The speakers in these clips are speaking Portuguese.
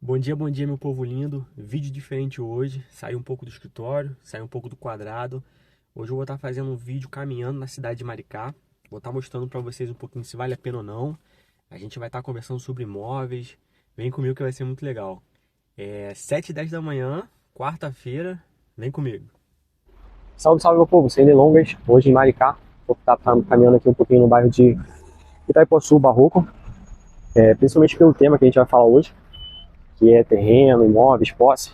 Bom dia, meu povo lindo. Vídeo diferente hoje. Saí um pouco do escritório, saí um pouco do quadrado. Hoje eu vou estar fazendo um vídeo caminhando na cidade de Maricá. Vou estar mostrando para vocês um pouquinho se vale a pena ou não. A gente vai estar conversando sobre imóveis. Vem comigo que vai ser muito legal. 7h10 da manhã, quarta-feira. Vem comigo. Salve, salve, meu povo, sem delongas, hoje em Maricá, vou estar caminhando aqui um pouquinho no bairro de Itaipuaçu, Barroco, principalmente pelo tema que a gente vai falar hoje, que é terreno, imóveis, posse.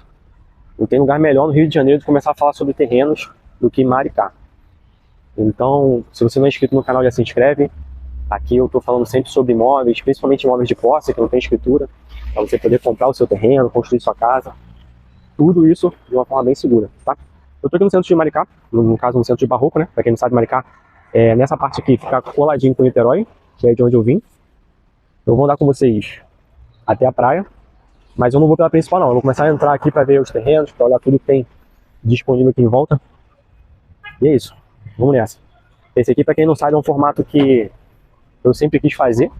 Não tem lugar melhor no Rio de Janeiro de começar a falar sobre terrenos do que Maricá. Então, se você não é inscrito no canal, já se inscreve. Aqui eu estou falando sempre sobre imóveis, principalmente imóveis de posse, que não tem escritura, para você poder comprar o seu terreno, construir sua casa. Tudo isso de uma forma bem segura, tá? Eu tô aqui no centro de Maricá, no caso no centro de Barroco, né? Pra quem não sabe, Maricá, nessa parte aqui fica coladinho com Niterói, que é de onde eu vim. Eu vou andar com vocês até a praia, mas eu não vou pela principal não. Eu vou começar a entrar aqui pra ver os terrenos, pra olhar tudo que tem disponível aqui em volta. E é isso, vamos nessa. Esse aqui, pra quem não sabe, é um formato que eu sempre quis fazer.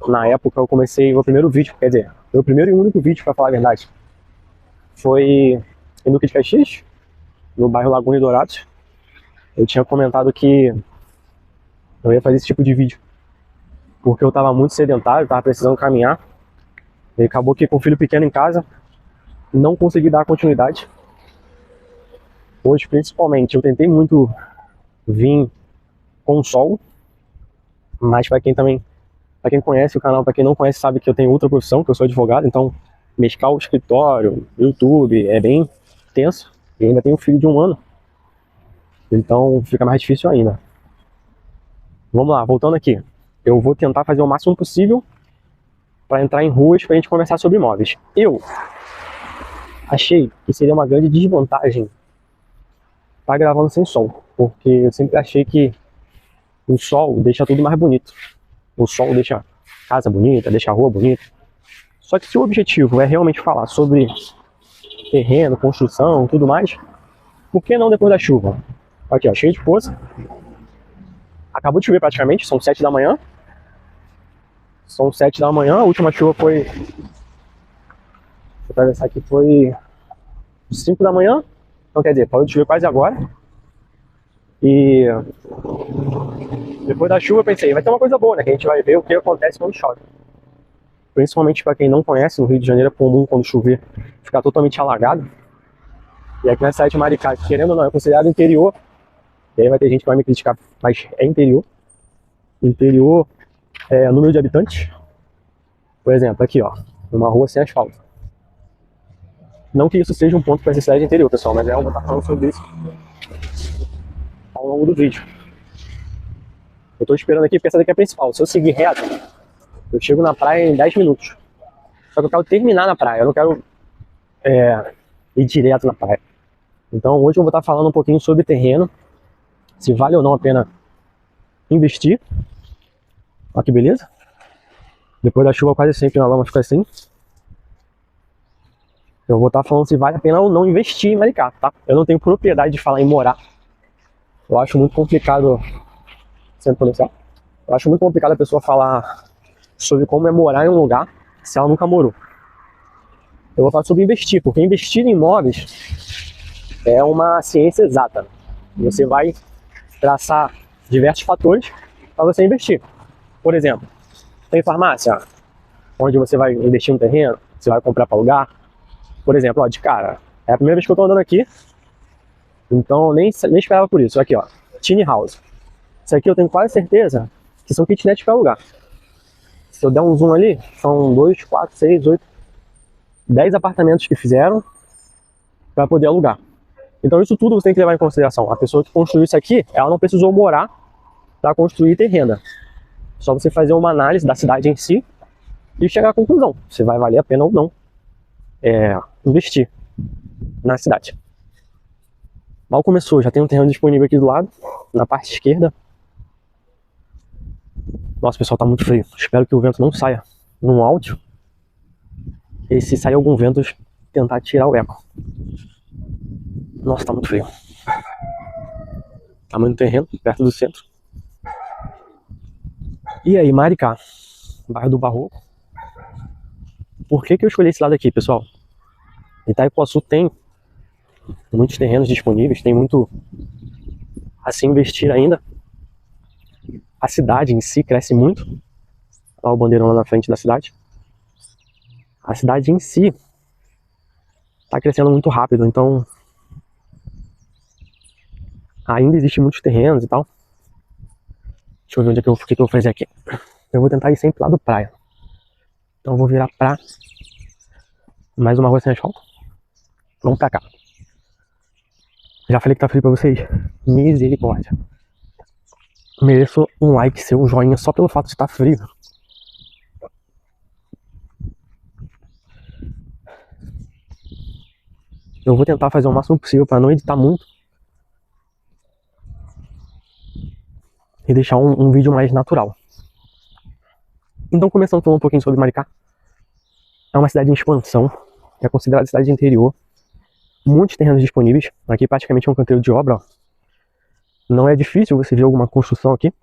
Na época eu comecei, o meu primeiro vídeo, quer dizer, meu primeiro e único vídeo, pra falar a verdade, foi em Duque de Caxias, no bairro Laguna e Dourados. Eu tinha comentado que eu ia fazer esse tipo de vídeo porque eu estava muito sedentário, estava precisando caminhar, e acabou que com o filho pequeno em casa não consegui dar continuidade. Hoje, principalmente, eu tentei muito vir com o sol, mas para quem conhece o canal, para quem não conhece, sabe que eu tenho outra profissão, que eu sou advogado, então mesclar o escritório, YouTube, é bem tenso, e ainda tenho um filho de 1 ano. Então fica mais difícil ainda. Vamos lá, voltando aqui. Eu vou tentar fazer o máximo possível para entrar em ruas para a gente conversar sobre imóveis. Eu achei que seria uma grande desvantagem estar gravando sem sol, porque eu sempre achei que o sol deixa tudo mais bonito. O sol deixa a casa bonita, deixa a rua bonita. Só que se o objetivo é realmente falar sobre terreno, construção, tudo mais, por que não depois da chuva? Aqui, ó, cheio de poça. Acabou de chover praticamente, são 7 da manhã. São 7 da manhã, a última chuva foi... Deixa eu atravessar aqui, foi 5 da manhã. Então quer dizer, parou de chover quase agora. E depois da chuva eu pensei, vai ter uma coisa boa, né? Que a gente vai ver o que acontece quando chove. Principalmente para quem não conhece, no Rio de Janeiro é comum quando chover ficar totalmente alagado. E aqui na cidade de Maricá, querendo ou não, é considerado interior. E aí vai ter gente que vai me criticar, mas é interior. Interior é número de habitantes. Por exemplo, aqui ó, uma rua sem asfalto. Não que isso seja um ponto para essa cidade interior, pessoal, mas eu vou estar falando sobre isso ao longo do vídeo. Eu tô esperando aqui porque essa daqui é a principal. Se eu seguir reto, eu chego na praia em 10 minutos. Só que eu quero terminar na praia, eu não quero ir direto na praia. Então hoje eu vou estar falando um pouquinho sobre terreno, se vale ou não a pena investir. Olha que beleza. Depois da chuva quase sempre na lama fica assim. Eu vou estar falando se vale a pena ou não investir em Maricá, tá? Eu não tenho propriedade de falar em morar. Eu acho muito complicado, sendo policial, eu acho muito complicado a pessoa falar sobre como é morar em um lugar se ela nunca morou. Eu vou falar sobre investir, porque investir em imóveis é uma ciência exata. Você vai traçar diversos fatores para você investir. Por exemplo, tem farmácia, onde você vai investir no terreno, você vai comprar para alugar. Por exemplo, ó, de cara, é a primeira vez que eu tô andando aqui, então nem esperava por isso. Aqui ó, Tiny House. Isso aqui eu tenho quase certeza que são kitnets para alugar. Se eu der um zoom ali, são 2, 4, 6, 8, 10 apartamentos que fizeram para poder alugar. Então isso tudo você tem que levar em consideração. A pessoa que construiu isso aqui, ela não precisou morar para construir e ter renda. Só você fazer uma análise da cidade em si e chegar à conclusão se vai valer a pena ou não investir na cidade. Mal começou, já tem um terreno disponível aqui do lado, na parte esquerda. Nossa, pessoal, tá muito frio. Espero que o vento não saia no áudio. E se sair algum vento, tentar tirar o eco. Nossa, tá muito frio. Tamanho do terreno, perto do centro. E aí, Maricá, bairro do Barroco. Por que eu escolhi esse lado aqui, pessoal? Itaipuaçu tem muitos terrenos disponíveis, tem muito a se investir ainda. A cidade em si cresce muito. Olha o bandeirão lá na frente da cidade. A cidade em si está crescendo muito rápido, então ainda existem muitos terrenos e tal. Deixa eu ver onde é que eu vou fazer aqui. Eu vou tentar ir sempre lá do praia. Então eu vou virar pra mais uma rua sem asfalto. Vamos pra cá. Já falei que tá frio pra vocês. Misericórdia. Mereço um like seu, um joinha, só pelo fato de estar frio. Eu vou tentar fazer o máximo possível para não editar muito. E deixar um vídeo mais natural. Então, começando falando um pouquinho sobre Maricá. É uma cidade em expansão. É considerada cidade de interior. Muitos terrenos disponíveis. Aqui praticamente é um canteiro de obra. Ó. Não é difícil você ver alguma construção aqui.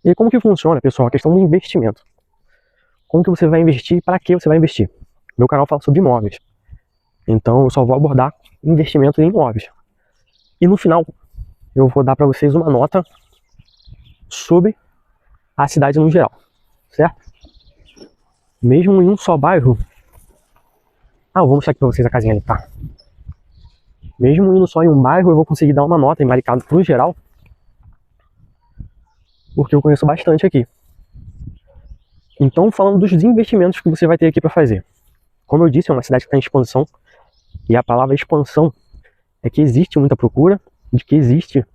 E como que funciona, pessoal? A questão do investimento. Como que você vai investir e para que você vai investir? Meu canal fala sobre imóveis. Então eu só vou abordar investimento em imóveis. E no final eu vou dar para vocês uma nota sobre a cidade no geral. Certo? Mesmo em um só bairro. Eu vou mostrar aqui para vocês a casinha ali, tá? Mesmo indo só em um bairro, eu vou conseguir dar uma nota em Maricá pro geral. Porque eu conheço bastante aqui. Então, falando dos investimentos que você vai ter aqui para fazer. Como eu disse, é uma cidade que está em expansão. E a palavra expansão é que existe muita procura, de que existe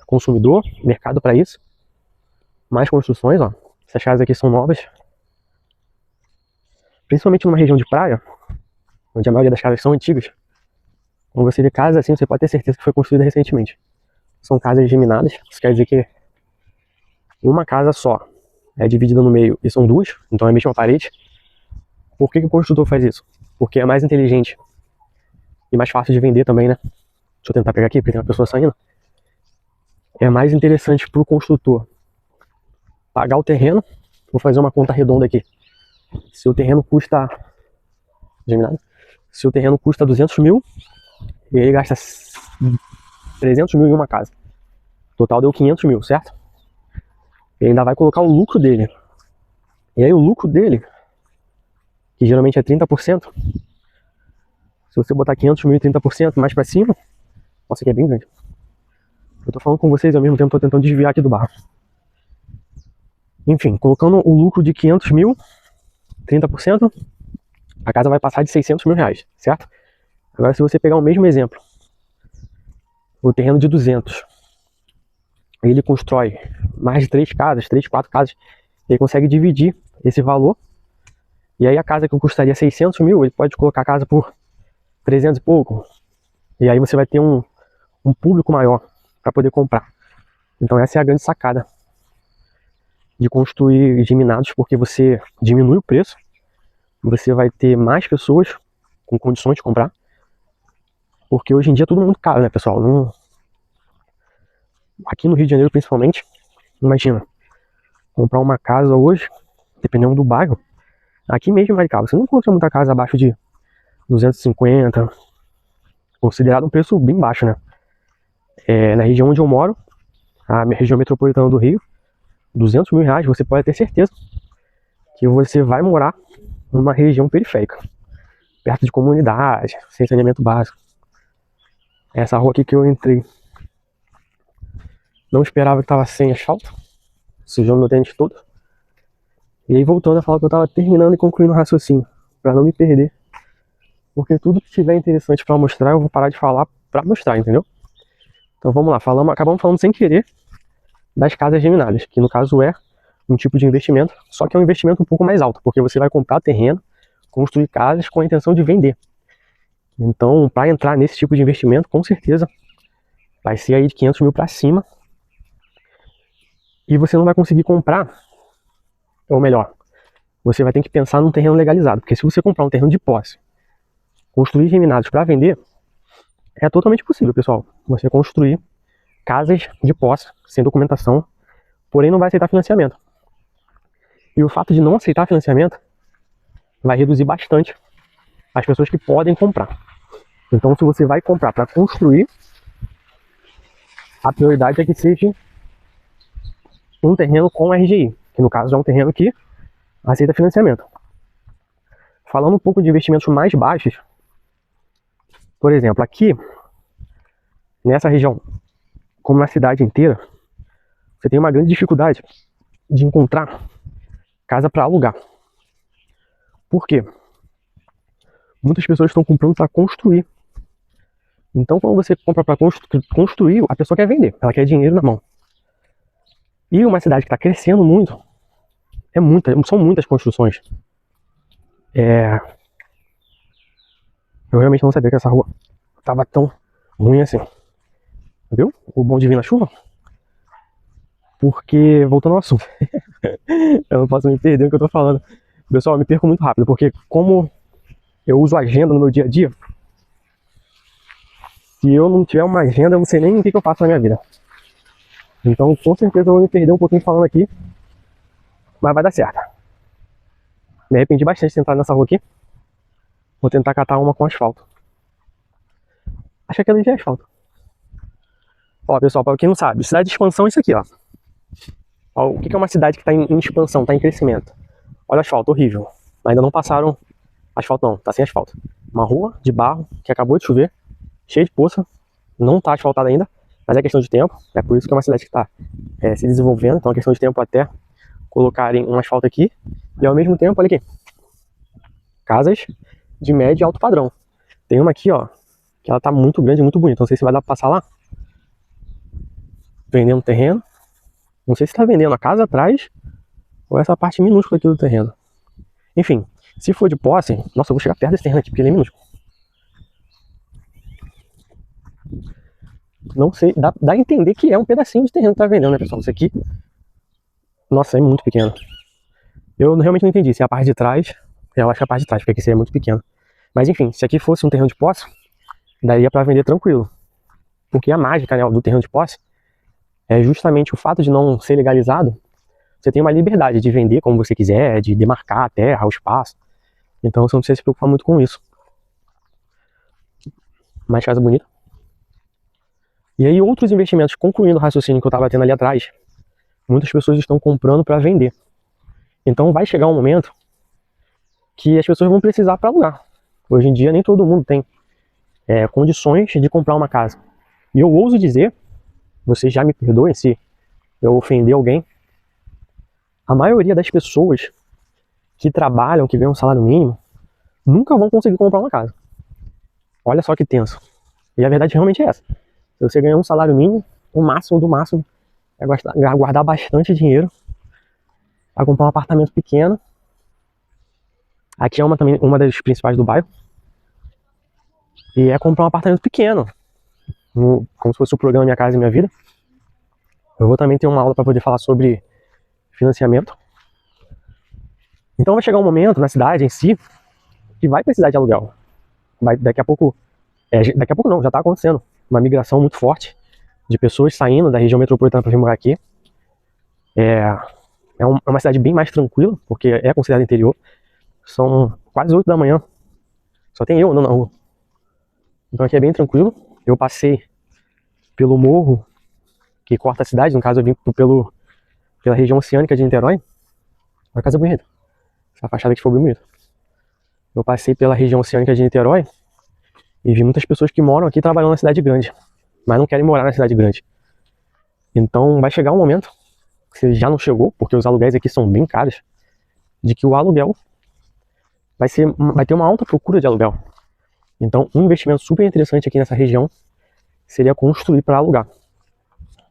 consumidor, mercado para isso. Mais construções, ó. Essas casas aqui são novas. Principalmente numa região de praia, onde a maioria das casas são antigas. Quando você vê casas assim, você pode ter certeza que foi construída recentemente. São casas geminadas, isso quer dizer que uma casa só é dividida no meio e são duas, então é a mesma parede. Por que o construtor faz isso? Porque é mais inteligente e mais fácil de vender também, né? Deixa eu tentar pegar aqui, porque tem uma pessoa saindo. É mais interessante para o construtor pagar o terreno. Vou fazer uma conta redonda aqui. Se o terreno custa... geminado. Se o terreno custa 200 mil, e ele gasta 300 mil em uma casa. O total deu 500 mil, certo? Ele ainda vai colocar o lucro dele. E aí o lucro dele, que geralmente é 30%, se você botar 500 mil e 30% mais pra cima, nossa, aqui é bem grande. Eu tô falando com vocês e ao mesmo tempo tô tentando desviar aqui do barro. Enfim, colocando o lucro de 500 mil, 30%, a casa vai passar de 600 mil reais, certo? Agora, se você pegar o mesmo exemplo, o terreno de 200, ele constrói mais de 3 casas, 3, 4 casas, ele consegue dividir esse valor, e aí a casa que custaria 600 mil, ele pode colocar a casa por 300 e pouco, e aí você vai ter um público maior para poder comprar. Então essa é a grande sacada de construir geminados, porque você diminui o preço, você vai ter mais pessoas com condições de comprar, porque hoje em dia é tudo muito caro, né, pessoal? Aqui no Rio de Janeiro, principalmente, imagina, comprar uma casa hoje, dependendo do bairro, aqui mesmo em Maricá, você não encontra muita casa abaixo de 250, considerado um preço bem baixo, né? Na região onde eu moro, a minha região metropolitana do Rio, 200 mil reais, você pode ter certeza que você vai morar numa região periférica, perto de comunidade, sem saneamento básico. Essa rua aqui que eu entrei, não esperava que estava sem asfalto, sujando meu tênis todo. E aí voltando a falar que eu estava terminando e concluindo o raciocínio, para não me perder. Porque tudo que tiver interessante para mostrar, eu vou parar de falar para mostrar, entendeu? Então vamos lá, acabamos falando sem querer das casas geminadas, que no caso é um tipo de investimento, só que é um investimento um pouco mais alto, porque você vai comprar terreno, construir casas com a intenção de vender. Então, para entrar nesse tipo de investimento, com certeza, vai ser aí de 500 mil para cima. E você não vai conseguir comprar, ou melhor, você vai ter que pensar num terreno legalizado, porque se você comprar um terreno de posse, construir geminados para vender, é totalmente possível, pessoal. Você construir casas de posse, sem documentação, porém não vai aceitar financiamento. E o fato de não aceitar financiamento vai reduzir bastante as pessoas que podem comprar. Então, se você vai comprar para construir, a prioridade é que seja um terreno com RGI, que no caso é um terreno que aceita financiamento. Falando um pouco de investimentos mais baixos, por exemplo, aqui, nessa região, como na cidade inteira, você tem uma grande dificuldade de encontrar casa para alugar. Por quê? Muitas pessoas estão comprando para construir. Então, quando você compra para construir, a pessoa quer vender, ela quer dinheiro na mão. E uma cidade que está crescendo muito, são muitas construções. Eu realmente não sabia que essa rua estava tão ruim assim. Viu? O bom de vir na chuva? Porque, voltando ao assunto, eu não posso me perder no que eu tô falando. Pessoal, eu me perco muito rápido, porque como eu uso agenda no meu dia a dia, se eu não tiver uma agenda, eu não sei nem o que eu faço na minha vida. Então, com certeza, eu vou me perder um pouquinho falando aqui, mas vai dar certo. Me arrependi bastante de entrar nessa rua aqui. Vou tentar catar uma com asfalto. Acho que aquela já é asfalto. Ó, pessoal, para quem não sabe, cidade de expansão é isso aqui, ó. Ó, o que é uma cidade que está em expansão, está em crescimento? Olha o asfalto, horrível. Ainda não passaram asfalto não, tá sem asfalto. Uma rua de barro que acabou de chover, cheia de poça, não está asfaltada ainda, mas é questão de tempo. É por isso que é uma cidade que está se desenvolvendo, então é questão de tempo até colocarem um asfalto aqui. E ao mesmo tempo, olha aqui, casas de médio e alto padrão. Tem uma aqui, ó, que ela tá muito grande, muito bonita. Não sei se vai dar pra passar lá. Vendendo terreno. Não sei se tá vendendo a casa atrás ou essa parte minúscula aqui do terreno. Enfim, se for de posse, nossa, eu vou chegar perto desse terreno aqui porque ele é minúsculo. Não sei, dá a entender que é um pedacinho de terreno que tá vendendo, né, pessoal? Isso aqui, nossa, é muito pequeno. Eu realmente não entendi se é a parte de trás. Eu acho que é a parte de trás, porque aqui seria muito pequeno. Mas enfim, se aqui fosse um terreno de posse, daria pra vender tranquilo. Porque a mágica, né, do terreno de posse é justamente o fato de não ser legalizado. Você tem uma liberdade de vender como você quiser, de demarcar a terra, o espaço. Então você não precisa se preocupar muito com isso. Mais casa bonita. E aí outros investimentos, concluindo o raciocínio que eu estava tendo ali atrás, muitas pessoas estão comprando para vender. Então vai chegar um momento que as pessoas vão precisar para alugar. Hoje em dia nem todo mundo tem condições de comprar uma casa. E eu ouso dizer, vocês já me perdoem se eu ofender alguém, a maioria das pessoas que trabalham, que ganham um salário mínimo, nunca vão conseguir comprar uma casa. Olha só que tenso. E a verdade realmente é essa. Se você ganhar um salário mínimo, o máximo do máximo é guardar bastante dinheiro para comprar um apartamento pequeno. Aqui é uma das principais do bairro. E é comprar um apartamento pequeno. Como se fosse o programa Minha Casa e Minha Vida. Eu vou também ter uma aula para poder falar sobre financiamento. Então vai chegar um momento na cidade em si que vai precisar de aluguel. Daqui a pouco não, já está acontecendo uma migração muito forte de pessoas saindo da região metropolitana para vir morar aqui. É uma cidade bem mais tranquila, porque é considerada interior. São quase 8 da manhã. Só tem eu andando na rua. Então aqui é bem tranquilo. Eu passei pelo morro que corta a cidade. No caso eu vim pela região oceânica de Niterói. Uma casa bonita. Essa fachada aqui foi bem bonita. Eu passei pela região oceânica de Niterói e vi muitas pessoas que moram aqui trabalhando na cidade grande, mas não querem morar na cidade grande. Então vai chegar um momento, que já não chegou, porque os aluguéis aqui são bem caros, de que o aluguel vai ter uma alta procura de aluguel. Então um investimento super interessante aqui nessa região seria construir para alugar.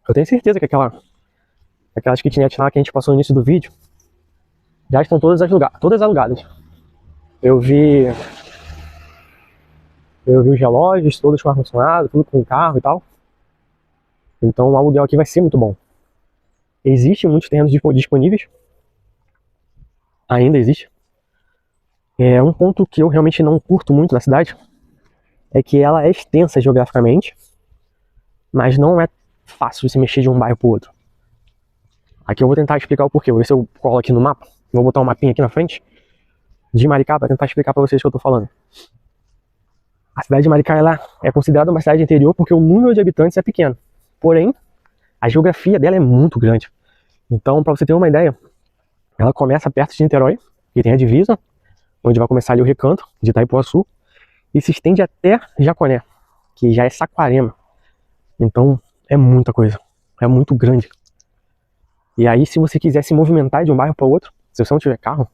Eu tenho certeza que aquelas kitnets lá que a gente passou no início do vídeo já estão todas alugadas. Eu vi os relógios, todos com ar-condicionado, tudo com carro e tal. Então o aluguel aqui vai ser muito bom. Existem muitos terrenos disponíveis. Ainda existe. Um ponto que eu realmente não curto muito na cidade é que ela é extensa geograficamente, mas não é fácil de se mexer de um bairro para o outro. Aqui eu vou tentar explicar o porquê. Vou ver se eu colo aqui no mapa. Vou botar um mapinha aqui na frente de Maricá para tentar explicar para vocês o que eu tô falando. A cidade de Maricá, ela é considerada uma cidade interior porque o número de habitantes é pequeno. Porém, a geografia dela é muito grande. Então, para você ter uma ideia, ela começa perto de Niterói, que tem a divisa, onde vai começar ali o Recanto, de Itaipuaçu, e se estende até Jaconé, que já é Saquarema. Então, é muita coisa. É muito grande. E aí, se você quiser se movimentar de um bairro para outro, se você não tiver carro,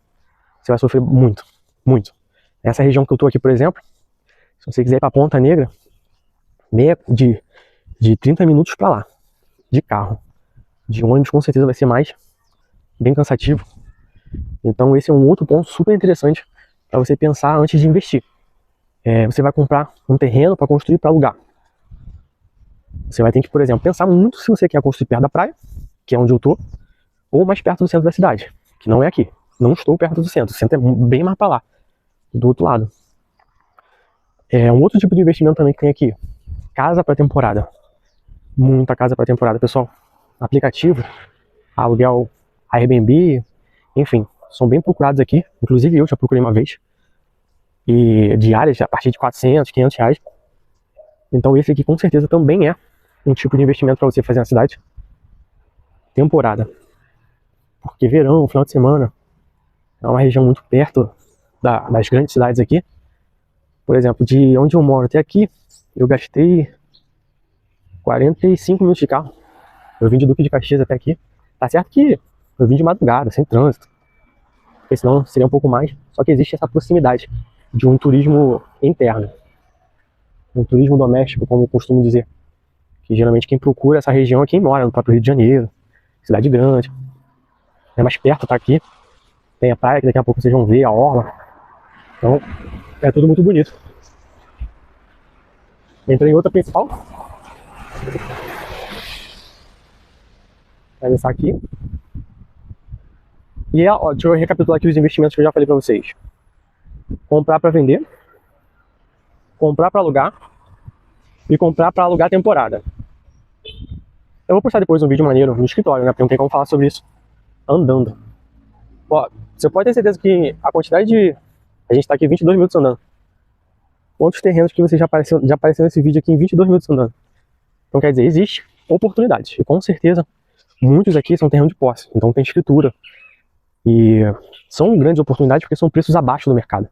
você vai sofrer muito, muito. Essa região que eu tô aqui, por exemplo, se você quiser ir para Ponta Negra, de 30 minutos para lá, de carro. De ônibus com certeza vai ser mais, bem cansativo. Então esse é um outro ponto super interessante para você pensar antes de investir. Você vai comprar um terreno para construir para alugar. Você vai ter que, por exemplo, pensar muito se você quer construir perto da praia, que é onde eu tô, ou mais perto do centro da cidade, que não é aqui. Não estou perto do centro, o centro é bem mais para lá, do outro lado. Um outro tipo de investimento também que tem aqui, casa para temporada. Muita casa para temporada, pessoal. Aplicativo, aluguel, Airbnb, enfim, são bem procurados aqui. Inclusive eu já procurei uma vez. E diárias a partir de 400, 500 reais. Então esse aqui com certeza também é um tipo de investimento para você fazer na cidade. Temporada. Porque verão, final de semana, é uma região muito perto das grandes cidades aqui. Por exemplo, de onde eu moro até aqui, eu gastei 45 minutos de carro. Eu vim de Duque de Caxias até aqui. Tá certo que eu vim de madrugada, sem trânsito. Porque senão seria um pouco mais. Só que existe essa proximidade de um turismo interno. Um turismo doméstico, como eu costumo dizer. Que geralmente quem procura essa região é quem mora no próprio Rio de Janeiro. Cidade grande. É mais perto, tá aqui. Tem a praia, que daqui a pouco vocês vão ver, a orla. Então, é tudo muito bonito. Entrei em outra principal. Vai começar aqui. E deixa eu recapitular aqui os investimentos que eu já falei pra vocês. Comprar pra vender. Comprar pra alugar. E comprar pra alugar temporada. Eu vou postar depois um vídeo maneiro no escritório, né? Porque não tem como falar sobre isso andando. Você pode ter certeza que a quantidade de... A gente tá aqui 22 minutos andando. Quantos terrenos que você já apareceu nesse vídeo aqui em 22 minutos andando? Então quer dizer, existe oportunidade. E com certeza, muitos aqui são terrenos de posse. Então tem escritura. E são grandes oportunidades porque são preços abaixo do mercado.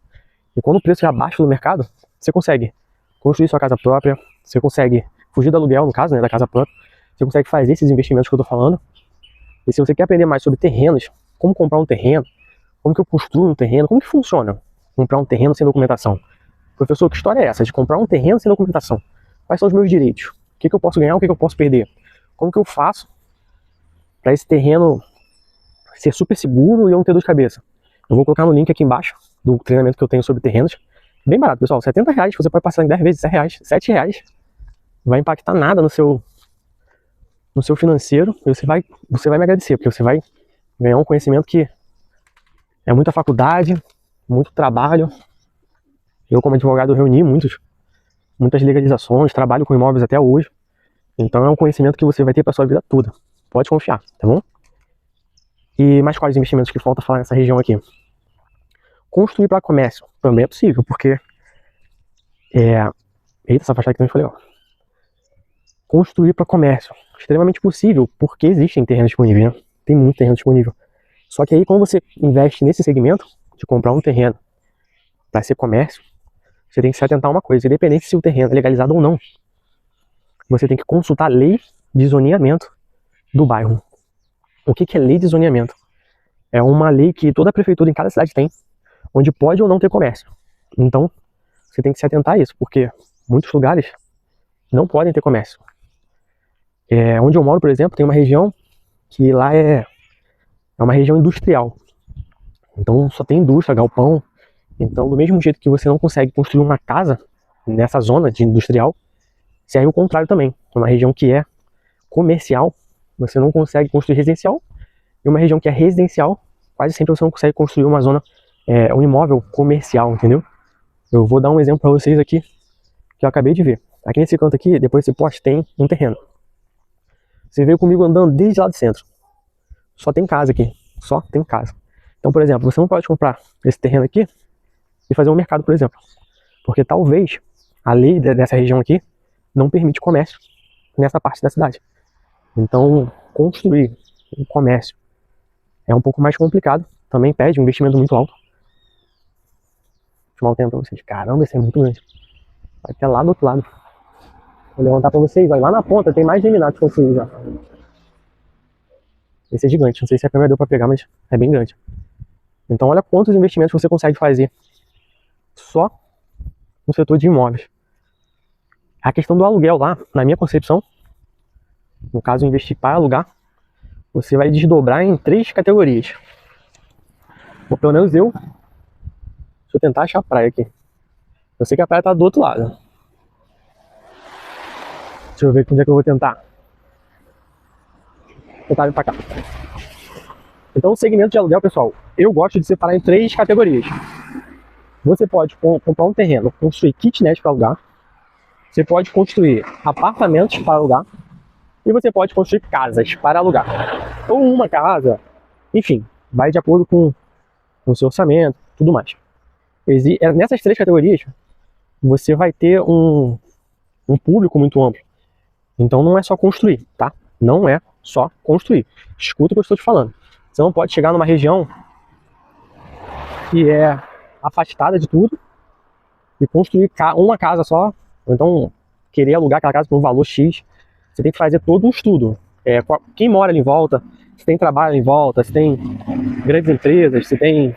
E quando o preço é abaixo do mercado, você consegue construir sua casa própria. Você consegue fugir do aluguel, no caso, né, da casa própria. Você consegue fazer esses investimentos que eu tô falando. E se você quer aprender mais sobre terrenos, como comprar um terreno, como que eu construo um terreno, como que funciona comprar um terreno sem documentação? Professor, que história é essa de comprar um terreno sem documentação? Quais são os meus direitos? O que eu posso ganhar, o que eu posso perder? Como que eu faço para esse terreno ser super seguro e eu não ter dor de cabeça? Eu vou colocar no link aqui embaixo do treinamento que eu tenho sobre terrenos. Bem barato, pessoal, 70 reais, você pode passar em 10 vezes, 10 reais, 7 reais. Não vai impactar nada no seu financeiro e você vai me agradecer, porque você vai ganhar um conhecimento que é muita faculdade, muito trabalho. Eu, como advogado, reuni muitas legalizações, trabalho com imóveis até hoje. Então é um conhecimento que você vai ter para sua vida toda. Pode confiar, tá bom? E mais quais investimentos que falta falar nessa região aqui? Construir para comércio também é possível, porque eita, essa faixa aqui que eu falei, ó. Construir para comércio, extremamente possível, porque existem terrenos disponíveis, né? Tem muito terreno disponível. Só que aí, quando você investe nesse segmento de comprar um terreno para ser comércio, você tem que se atentar a uma coisa: independente se o terreno é legalizado ou não, você tem que consultar a lei de zoneamento do bairro. O que é lei de zoneamento? É uma lei que toda prefeitura em cada cidade tem, onde pode ou não ter comércio. Então, você tem que se atentar a isso, porque muitos lugares não podem ter comércio. Onde eu moro, por exemplo, tem uma região que lá é uma região industrial. Então só tem indústria, galpão. Então, do mesmo jeito que você não consegue construir uma casa nessa zona de industrial, serve o contrário também. Uma região que é comercial, você não consegue construir residencial. E uma região que é residencial, quase sempre você não consegue construir uma zona, um imóvel comercial, entendeu? Eu vou dar um exemplo para vocês aqui, que eu acabei de ver. Aqui nesse canto aqui, depois desse poste, tem um terreno. Você veio comigo andando desde lá do centro. Só tem casa aqui. Só tem casa. Então, por exemplo, você não pode comprar esse terreno aqui e fazer um mercado, por exemplo. Porque talvez a lei dessa região aqui não permite comércio nessa parte da cidade. Então, construir um comércio é um pouco mais complicado. Também pede um investimento muito alto. Vou chamar o tempo pra vocês. Caramba, esse é muito grande. Vai até lá do outro lado. Vou levantar pra vocês. Olha, lá na ponta tem mais geminados construídos já. Esse é gigante. Não sei se a câmera deu pra pegar, mas é bem grande. Então, olha quantos investimentos você consegue fazer só no setor de imóveis. A questão do aluguel lá, na minha concepção, no caso, investir para alugar, você vai desdobrar em 3 categorias. Ou pelo menos eu. Deixa eu tentar achar a praia aqui. Eu sei que a praia tá do outro lado. Deixa eu ver onde é que eu vou tentar. Vou tentar vir pra cá. Então, o segmento de aluguel, pessoal, eu gosto de separar em 3 categorias. Você pode comprar um terreno, construir kitnet para alugar. Você pode construir apartamentos para alugar. E você pode construir casas para alugar. Ou uma casa. Enfim, vai de acordo com o seu orçamento, tudo mais. Nessas 3 categorias, você vai ter um público muito amplo. Então não é só construir, tá? Não é só construir. Escuta o que eu estou te falando. Você não pode chegar numa região que é afastada de tudo e construir uma casa só, ou então querer alugar aquela casa por um valor X. Você tem que fazer todo um estudo. Quem mora ali em volta, se tem trabalho ali em volta, se tem grandes empresas, se tem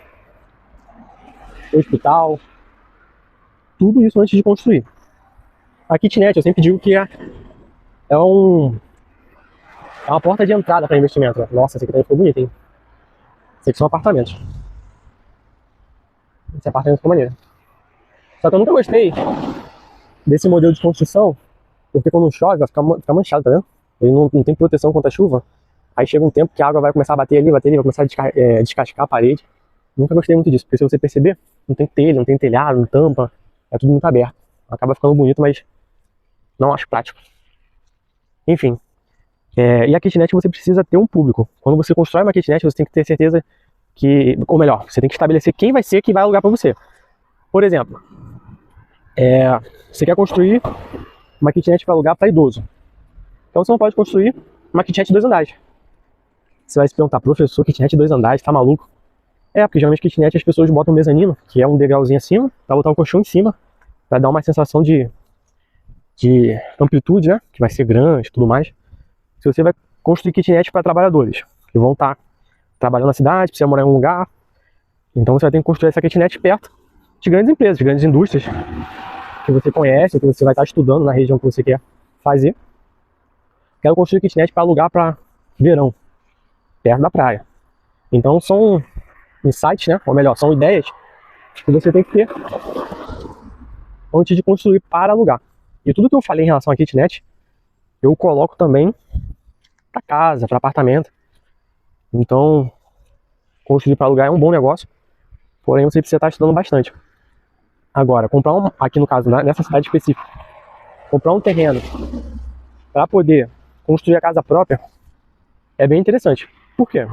hospital. Tudo isso antes de construir. A kitnet, eu sempre digo que é uma porta de entrada para investimento. Nossa, esse aqui também ficou bonito, hein? Esse aqui são apartamentos. Esse apartamento ficou maneiro. Só que eu nunca gostei desse modelo de construção, porque quando chove vai ficar manchado, tá vendo? Ele não tem proteção contra a chuva. Aí chega um tempo que a água vai começar a bater ali, vai começar a descascar a parede. Nunca gostei muito disso, porque se você perceber, não tem telha, não tem telhado, não tampa, é tudo muito aberto. Acaba ficando bonito, mas não acho prático. Enfim, e a kitnet você precisa ter um público. Quando você constrói uma kitnet, você tem que ter certeza que, ou melhor, você tem que estabelecer quem vai ser que vai alugar para você. Por exemplo, você quer construir uma kitnet para alugar para idoso. Então você não pode construir uma kitnet de 2 andares. Você vai se perguntar, professor, kitnet de 2 andares, tá maluco? Porque geralmente kitnet as pessoas botam um mezanino, que é um degrauzinho acima, para botar um colchão em cima, para dar uma sensação de amplitude, né? Que vai ser grande e tudo mais. Se você vai construir kitnet para trabalhadores, que vão estar trabalhando na cidade, precisa morar em um lugar, então você vai ter que construir essa kitnet perto de grandes empresas, de grandes indústrias, que você conhece, que você vai estar estudando na região que você quer fazer. Quero construir kitnet para alugar para verão, perto da praia. Então são insights, né? Ou melhor, são ideias que você tem que ter antes de construir para alugar. E tudo que eu falei em relação à kitnet, eu coloco também para casa, para apartamento. Então, construir para alugar é um bom negócio, porém você precisa estar estudando bastante. Agora, comprar aqui no caso, nessa cidade específica, comprar um terreno para poder construir a casa própria é bem interessante. Por quê?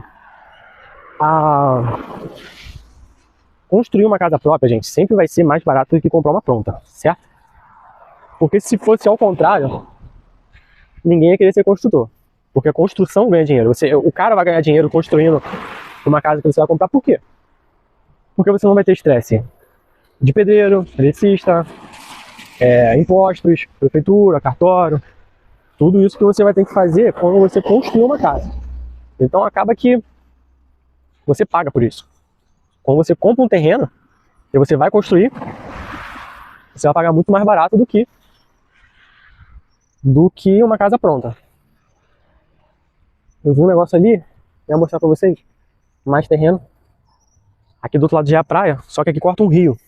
Construir uma casa própria, gente, sempre vai ser mais barato do que comprar uma pronta, certo? Porque se fosse ao contrário, ninguém ia querer ser construtor. Porque a construção ganha dinheiro. O cara vai ganhar dinheiro construindo uma casa que você vai comprar, por quê? Porque você não vai ter estresse de pedreiro, eletricista, impostos, prefeitura, cartório, tudo isso que você vai ter que fazer quando você construir uma casa. Então acaba que você paga por isso. Quando você compra um terreno e você vai construir, você vai pagar muito mais barato do que uma casa pronta. Eu vi um negócio ali, vou mostrar pra vocês, mais terreno. Aqui do outro lado já é a praia, só que aqui corta um rio.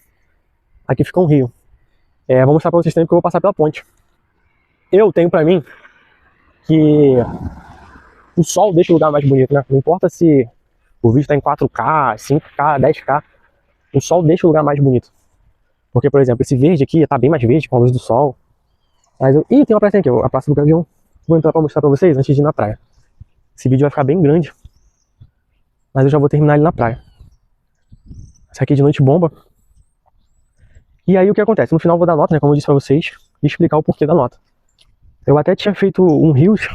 Aqui fica um rio. Vou mostrar pra vocês também porque eu vou passar pela ponte. Eu tenho pra mim que o sol deixa o lugar mais bonito, né? Não importa se o vídeo tá em 4K, 5K, 10K, o sol deixa o lugar mais bonito. Porque, por exemplo, esse verde aqui tá bem mais verde com a luz do sol. Mas tem uma praça aqui, a Praça do Gavião. Vou entrar pra mostrar pra vocês antes de ir na praia. Esse vídeo vai ficar bem grande, mas eu já vou terminar ele na praia. Essa aqui de noite bomba. E aí o que acontece? No final eu vou dar nota, né, como eu disse pra vocês, e explicar o porquê da nota. Eu até tinha feito um Reels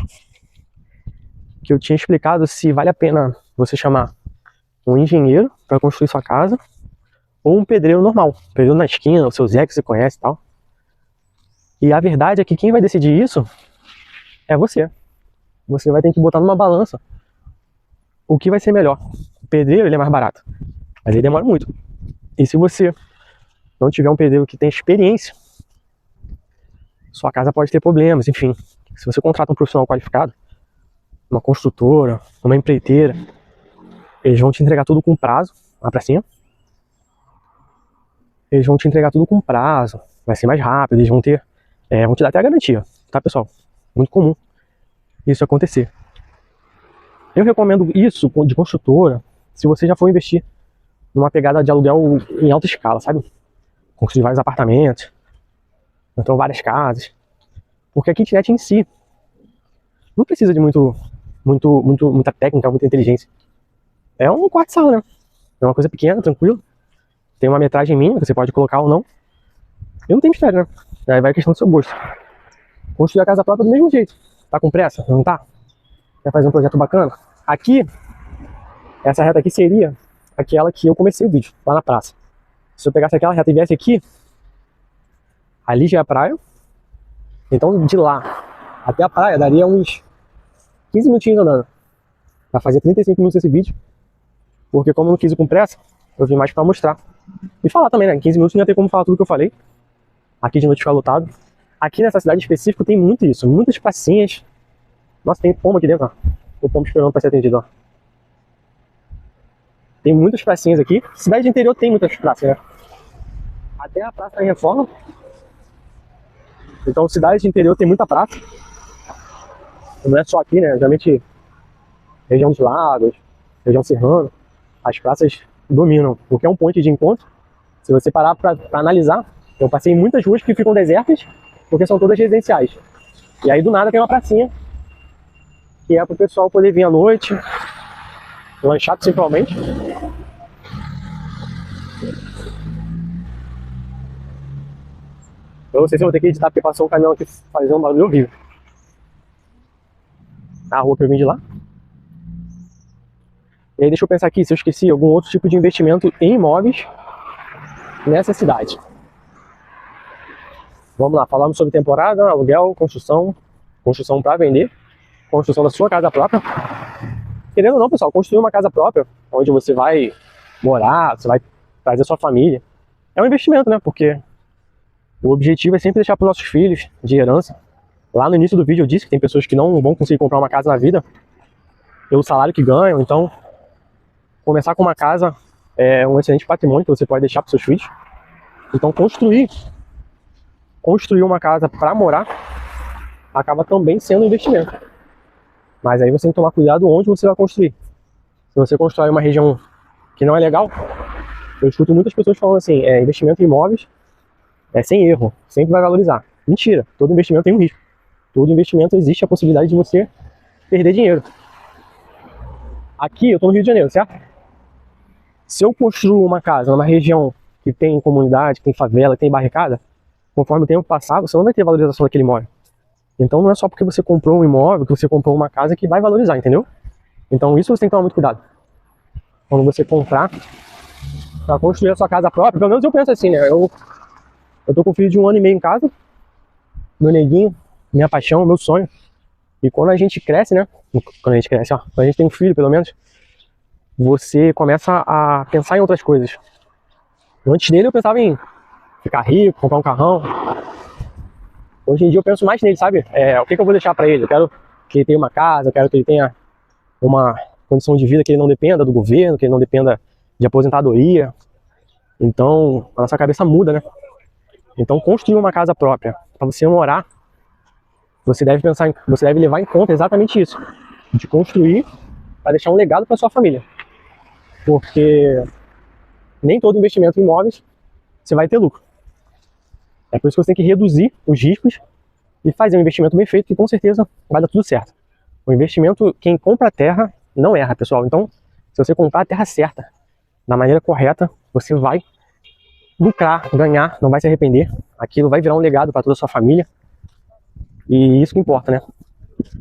que eu tinha explicado se vale a pena você chamar um engenheiro para construir sua casa ou um pedreiro normal, pedreiro na esquina, o seu Zé que você conhece e tal. E a verdade é que quem vai decidir isso é você. Você vai ter que botar numa balança o que vai ser melhor. O pedreiro, ele é mais barato, mas ele demora muito. E se você não tiver um pedreiro que tem experiência, sua casa pode ter problemas, enfim. Se você contrata um profissional qualificado, uma construtora, uma empreiteira, eles vão te entregar tudo com prazo, lá pra cima. Eles vão te entregar tudo com prazo, vai ser mais rápido, eles vão te dar até a garantia, tá, pessoal? Muito comum isso acontecer. Eu recomendo isso de construtora se você já for investir numa pegada de aluguel em alta escala, sabe? Construir vários apartamentos, então várias casas. Porque a kitnet em si não precisa de muita técnica, muita inteligência. É um quarto-sala, né? É uma coisa pequena, tranquilo. Tem uma metragem mínima que você pode colocar ou não. E não tem mistério, né? Aí vai a questão do seu gosto. Construir a casa própria do mesmo jeito. Tá com pressa? Não tá? Quer fazer um projeto bacana? Aqui, essa reta aqui seria aquela que eu comecei o vídeo, lá na praça. Se eu pegasse aquela reta e viesse aqui, ali já é a praia. Então de lá até a praia daria uns 15 minutinhos andando. Vai fazer 35 minutos esse vídeo. Porque como eu não quis ir com pressa, eu vim mais pra mostrar. E falar também, né? Em 15 minutos não ia ter como falar tudo que eu falei. Aqui de noite fica lotado. Aqui nessa cidade específica tem muito isso. Muitas pracinhas. Nossa, tem pombo aqui dentro, ó. O pombo esperando pra ser atendido, ó. Tem muitas pracinhas aqui. Cidade de interior tem muitas praças, né? Até a praça em reforma. Então cidade de interior tem muita praça. Não é só aqui, né? Geralmente região dos lagos, região serrana, as praças dominam, porque é um ponto de encontro. Se você parar para analisar, eu passei em muitas ruas que ficam desertas, porque são todas residenciais. E aí do nada tem uma pracinha, que é para o pessoal poder vir à noite, lanchar principalmente. Eu não sei se eu vou ter que editar porque passou um caminhão aqui fazendo um barulho horrível. A rua que eu vim de lá. E aí deixa eu pensar aqui se eu esqueci algum outro tipo de investimento em imóveis nessa cidade. Vamos lá, falamos sobre temporada, aluguel, construção para vender, construção da sua casa própria. Querendo ou não, pessoal, construir uma casa própria, onde você vai morar, você vai trazer sua família, é um investimento, né? Porque o objetivo é sempre deixar para os nossos filhos de herança. Lá no início do vídeo eu disse que tem pessoas que não vão conseguir comprar uma casa na vida pelo salário que ganham, então começar com uma casa é um excelente patrimônio que você pode deixar para os seus filhos. Então construir uma casa para morar acaba também sendo um investimento. Mas aí você tem que tomar cuidado onde você vai construir. Se você constrói uma região que não é legal, eu escuto muitas pessoas falando assim, investimento em imóveis é sem erro, sempre vai valorizar. Mentira, todo investimento tem um risco. Todo investimento existe a possibilidade de você perder dinheiro. Aqui eu estou no Rio de Janeiro, certo? Se eu construo uma casa numa região que tem comunidade, que tem favela, que tem barricada, conforme o tempo passar, você não vai ter valorização daquele imóvel. Então não é só porque você comprou um imóvel, que você comprou uma casa que vai valorizar, entendeu? Então isso você tem que tomar muito cuidado. Quando você comprar para construir a sua casa própria, pelo menos eu penso assim, né? Eu tô com um filho de 1 ano e meio em casa, meu neguinho, minha paixão, meu sonho. E quando a gente cresce, né? Quando a gente tem um filho, pelo menos, você começa a pensar em outras coisas. Antes dele eu pensava em ficar rico, comprar um carrão. Hoje em dia eu penso mais nele, sabe? O que eu vou deixar pra ele? Eu quero que ele tenha uma casa, eu quero que ele tenha uma condição de vida que ele não dependa do governo, que ele não dependa de aposentadoria. Então, a nossa cabeça muda, né? Então, construir uma casa própria, para você morar, você deve levar em conta exatamente isso. De construir para deixar um legado para sua família. Porque nem todo investimento em imóveis você vai ter lucro. É por isso que você tem que reduzir os riscos e fazer um investimento bem feito, que com certeza vai dar tudo certo. O investimento, quem compra a terra não erra, pessoal. Então, se você comprar a terra certa, da maneira correta, você vai lucrar, ganhar, não vai se arrepender. Aquilo vai virar um legado para toda a sua família. E isso que importa, né?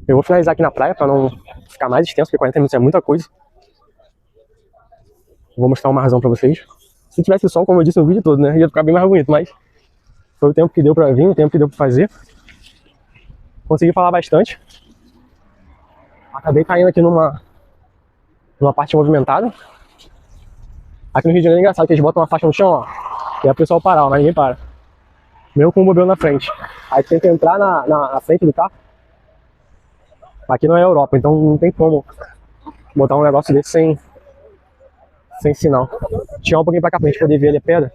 Eu vou finalizar aqui na praia para não ficar mais extenso, porque 40 minutos é muita coisa. Vou mostrar uma razão para vocês. Se tivesse sol, como eu disse no vídeo todo, né? Ia ficar bem mais bonito, mas foi o tempo que deu para vir, o tempo que deu para fazer. Consegui falar bastante. Acabei caindo aqui numa parte movimentada. Aqui no Rio de Janeiro é engraçado que eles botam uma faixa no chão, ó. E aí o pessoal para, ó, mas ninguém para. Mesmo com o modelo na frente. Aí tem que entrar na frente do carro. Aqui não é Europa, então não tem como botar um negócio desse sem sinal. Tinha um pouquinho pra cá pra gente poder ver ali a pedra,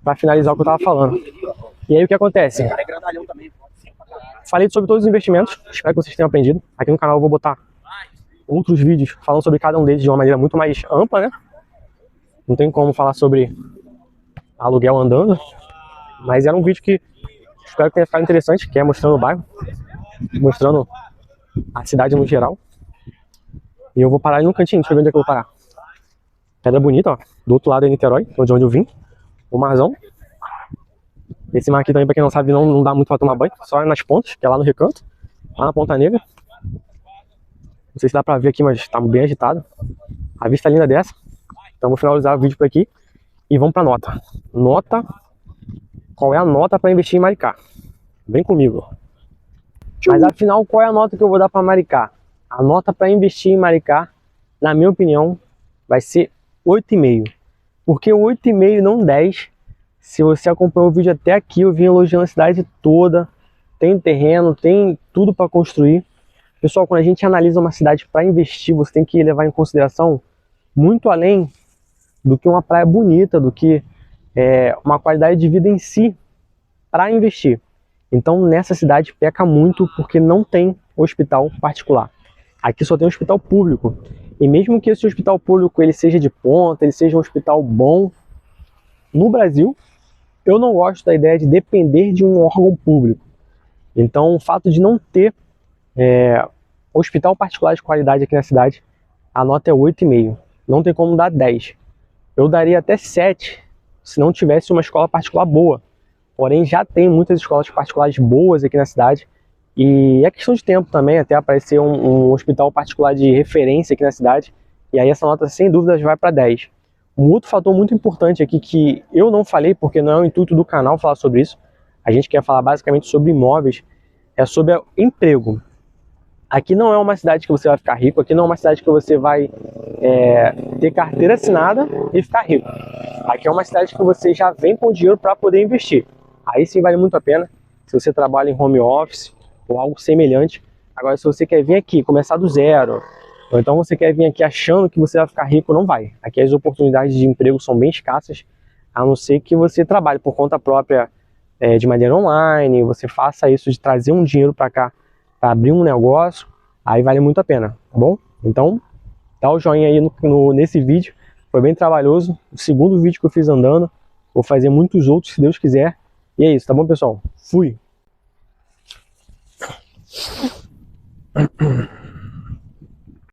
pra finalizar o que eu tava falando. E aí o que acontece? Falei sobre todos os investimentos, espero que vocês tenham aprendido. Aqui no canal eu vou botar outros vídeos falando sobre cada um deles de uma maneira muito mais ampla, né? Não tem como falar sobre aluguel andando, mas era um vídeo que espero que tenha ficado interessante, que é mostrando o bairro, mostrando a cidade no geral. E eu vou parar ali no cantinho, deixa eu ver onde é que eu vou parar. Pedra bonita, ó. Do outro lado é Niterói, de onde eu vim. O marzão. Esse mar aqui também, pra quem não sabe, não dá muito pra tomar banho. Só nas pontas, que é lá no recanto. Lá na Ponta Negra. Não sei se dá pra ver aqui, mas tá bem agitado. A vista linda dessa. Então vou finalizar o vídeo por aqui. E vamos pra nota. Nota. Qual é a nota pra investir em Maricá? Vem comigo. Mas afinal, qual é a nota que eu vou dar pra Maricá? A nota pra investir em Maricá, na minha opinião, vai ser 8,5. Por que 8,5 e não 10? Se você acompanhou o vídeo até aqui, eu vim elogiando a cidade toda. Tem terreno, tem tudo para construir. Pessoal, quando a gente analisa uma cidade para investir, você tem que levar em consideração muito além do que uma praia bonita, do que uma qualidade de vida em si para investir. Então nessa cidade peca muito porque não tem hospital particular. Aqui só tem hospital público. E mesmo que esse hospital público ele seja de ponta, ele seja um hospital bom, no Brasil, eu não gosto da ideia de depender de um órgão público. Então o fato de não ter hospital particular de qualidade aqui na cidade, a nota é 8,5. Não tem como dar 10. Eu daria até 7 se não tivesse uma escola particular boa. Porém já tem muitas escolas particulares boas aqui na cidade. E é questão de tempo também até aparecer um hospital particular de referência aqui na cidade. E aí essa nota sem dúvidas vai para 10. Um outro fator muito importante aqui que eu não falei, porque não é o intuito do canal falar sobre isso. A gente quer falar basicamente sobre imóveis, é sobre emprego. Aqui não é uma cidade que você vai ficar rico, aqui não é uma cidade que você vai ter carteira assinada e ficar rico. Aqui é uma cidade que você já vem com dinheiro para poder investir. Aí sim vale muito a pena, se você trabalha em home office ou algo semelhante. Agora, se você quer vir aqui, começar do zero, ou então você quer vir aqui achando que você vai ficar rico, não vai. Aqui as oportunidades de emprego são bem escassas, a não ser que você trabalhe por conta própria de maneira online, você faça isso de trazer um dinheiro para cá, para abrir um negócio, aí vale muito a pena, tá bom? Então, dá o joinha aí nesse vídeo, foi bem trabalhoso, o segundo vídeo que eu fiz andando, vou fazer muitos outros se Deus quiser, e é isso, tá bom pessoal? Fui!